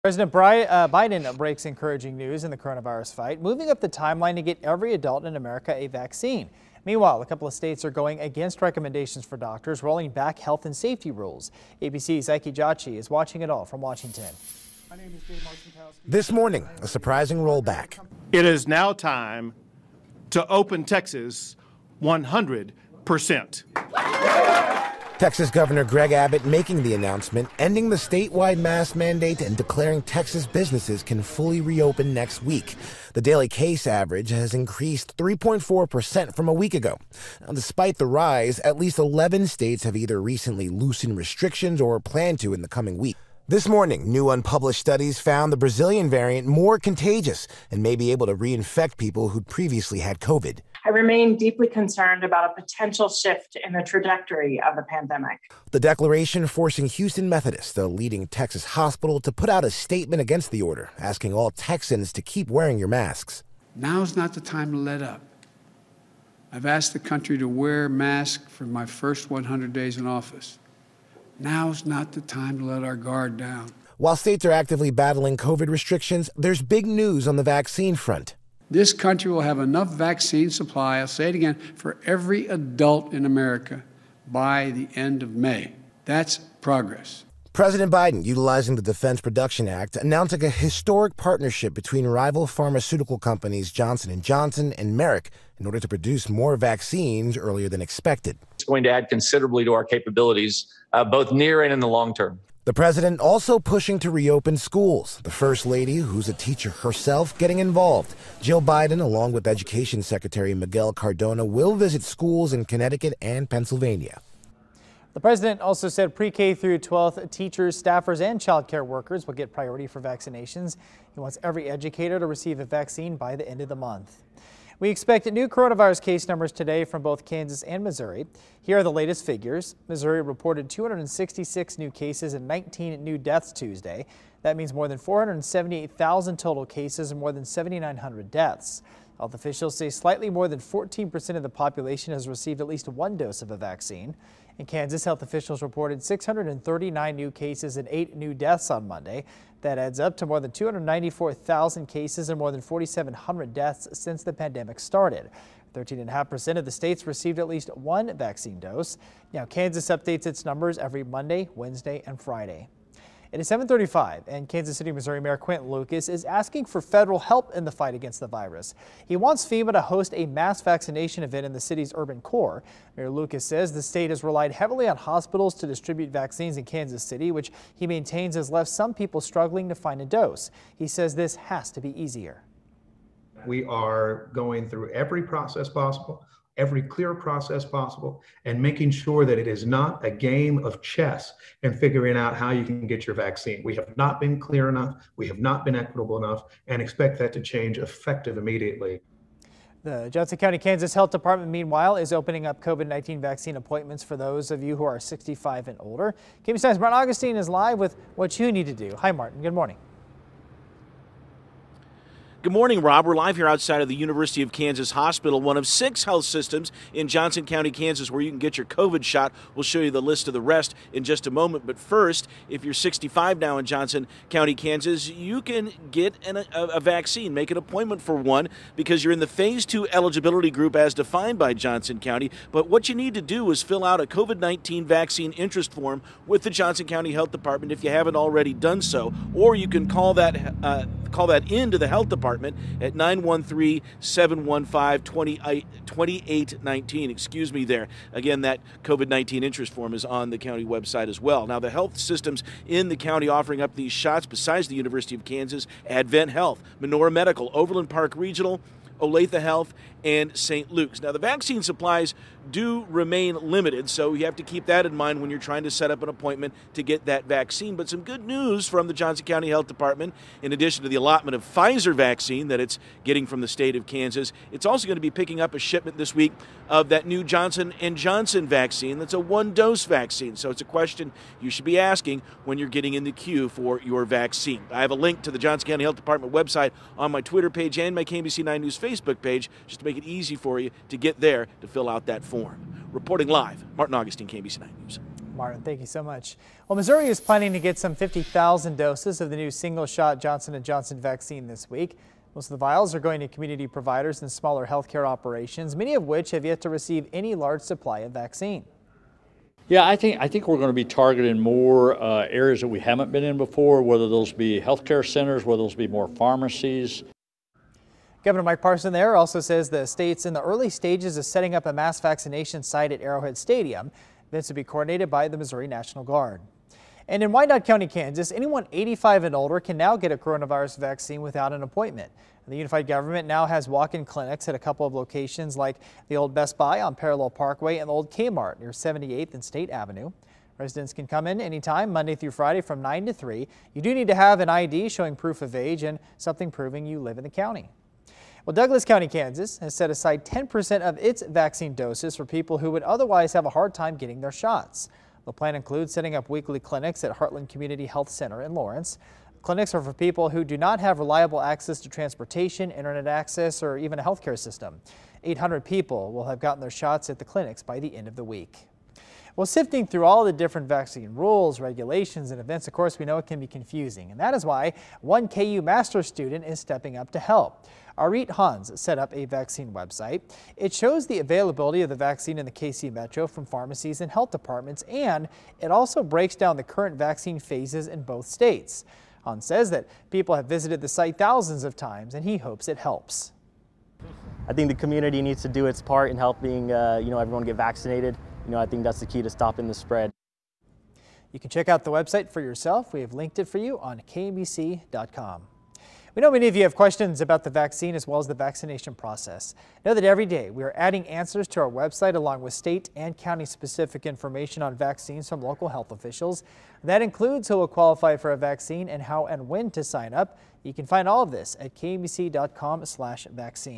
President Biden breaks encouraging news in the coronavirus fight, moving up the timeline to get every adult in America a vaccine. Meanwhile, a couple of states are going against recommendations for doctors, rolling back health and safety rules. ABC's Ike Jachi is watching it all from Washington. My name is Dave Marcinkowski. This morning, a surprising rollback. It is now time to open Texas 100%. Texas Governor Greg Abbott making the announcement, ending the statewide mask mandate and declaring Texas businesses can fully reopen next week. The daily case average has increased 3.4% from a week ago. Now, despite the rise, at least 11 states have either recently loosened restrictions or plan to in the coming week. This morning, new unpublished studies found the Brazilian variant more contagious and may be able to reinfect people who'd previously had COVID. I remain deeply concerned about a potential shift in the trajectory of the pandemic. The declaration forcing Houston Methodist, the leading Texas hospital, to put out a statement against the order, asking all Texans to keep wearing your masks. Now's not the time to let up. I've asked the country to wear masks for my first 100 days in office. Now's not the time to let our guard down. While states are actively battling COVID restrictions, there's big news on the vaccine front. This country will have enough vaccine supply, I'll say it again, for every adult in America by the end of May. That's progress. President Biden, utilizing the Defense Production Act, announcing a historic partnership between rival pharmaceutical companies Johnson & Johnson and Merck in order to produce more vaccines earlier than expected. It's going to add considerably to our capabilities, both near and in the long term. The president also pushing to reopen schools. The First Lady, who's a teacher herself, getting involved. Jill Biden, along with Education Secretary Miguel Cardona, will visit schools in Connecticut and Pennsylvania. The president also said pre-K through 12th teachers, staffers, and child care workers will get priority for vaccinations. He wants every educator to receive a vaccine by the end of the month. We expect new coronavirus case numbers today from both Kansas and Missouri. Here are the latest figures. Missouri reported 266 new cases and 19 new deaths Tuesday. That means more than 478,000 total cases and more than 7,900 deaths. Health officials say slightly more than 14% of the population has received at least one dose of a vaccine. In Kansas, health officials reported 639 new cases and 8 new deaths on Monday. That adds up to more than 294,000 cases and more than 4,700 deaths since the pandemic started. 13.5% of the states received at least one vaccine dose. Now, Kansas updates its numbers every Monday, Wednesday, and Friday. It is 7:35, and Kansas City, Missouri Mayor Quinton Lucas is asking for federal help in the fight against the virus. He wants FEMA to host a mass vaccination event in the city's urban core. Mayor Lucas says the state has relied heavily on hospitals to distribute vaccines in Kansas City, which he maintains has left some people struggling to find a dose. He says this has to be easier. We are going through every process possible, every clear process possible, and making sure that it is not a game of chess and figuring out how you can get your vaccine. We have not been clear enough, we have not been equitable enough, and expect that to change effective immediately. The Johnson County, Kansas Health Department, meanwhile, is opening up COVID-19 vaccine appointments for those of you who are 65 and older. KBC's Martin Augustine is live with what you need to do. Hi, Martin. Good morning. Good morning, Rob. We're live here outside of the University of Kansas Hospital, one of 6 health systems in Johnson County, Kansas, where you can get your COVID shot. We'll show you the list of the rest in just a moment. But first, if you're 65 now in Johnson County, Kansas, you can get a vaccine. Make an appointment for one because you're in the Phase 2 eligibility group as defined by Johnson County. But what you need to do is fill out a COVID-19 vaccine interest form with the Johnson County Health Department if you haven't already done so. Or you can call that into the health department at 913-715-2819. Excuse me there. Again, that COVID-19 interest form is on the county website as well. Now, the health systems in the county offering up these shots besides the University of Kansas: Advent Health, Menorah Medical, Overland Park Regional, Olathe Health, and St. Luke's. Now, the vaccine supplies do remain limited, so you have to keep that in mind when you're trying to set up an appointment to get that vaccine. But some good news from the Johnson County Health Department: in addition to the allotment of Pfizer vaccine that it's getting from the state of Kansas, it's also going to be picking up a shipment this week of that new Johnson & Johnson vaccine that's a one-dose vaccine. So it's a question you should be asking when you're getting in the queue for your vaccine. I have a link to the Johnson County Health Department website on my Twitter page and my KBC 9 News Facebook page, just to make it easy for you to get there to fill out that form. Reporting live, Martin Augustine, KBC 9 News. Martin, thank you so much. Well, Missouri is planning to get some 50,000 doses of the new single-shot Johnson & Johnson vaccine this week. Most of the vials are going to community providers and smaller healthcare operations, many of which have yet to receive any large supply of vaccine. Yeah, I think we're going to be targeting more areas that we haven't been in before, whether those be healthcare centers, whether those be more pharmacies. Governor Mike Parson there also says the state's in the early stages of setting up a mass vaccination site at Arrowhead Stadium. Events will be coordinated by the Missouri National Guard. And in Wyandotte County, Kansas, anyone 85 and older can now get a coronavirus vaccine without an appointment. The unified government now has walk-in clinics at a couple of locations like the old Best Buy on Parallel Parkway and the old Kmart near 78th and State Avenue. Residents can come in anytime, Monday through Friday from 9 to 3. You do need to have an ID showing proof of age and something proving you live in the county. Well, Douglas County, Kansas has set aside 10% of its vaccine doses for people who would otherwise have a hard time getting their shots. The plan includes setting up weekly clinics at Heartland Community Health Center in Lawrence. Clinics are for people who do not have reliable access to transportation, internet access, or even a healthcare system. 800 people will have gotten their shots at the clinics by the end of the week. Well, sifting through all the different vaccine rules, regulations, and events, of course, we know it can be confusing. And that is why one KU master's student is stepping up to help. Arit Hans set up a vaccine website. It shows the availability of the vaccine in the KC Metro from pharmacies and health departments, and it also breaks down the current vaccine phases in both states. Hans says that people have visited the site thousands of times, and he hopes it helps. I think the community needs to do its part in helping everyone get vaccinated. I think that's the key to stopping the spread. You can check out the website for yourself. We have linked it for you on KMBC.com. We know many of you have questions about the vaccine as well as the vaccination process. Know that every day we are adding answers to our website along with state and county specific information on vaccines from local health officials. That includes who will qualify for a vaccine and how and when to sign up. You can find all of this at KMBC.com/vaccine.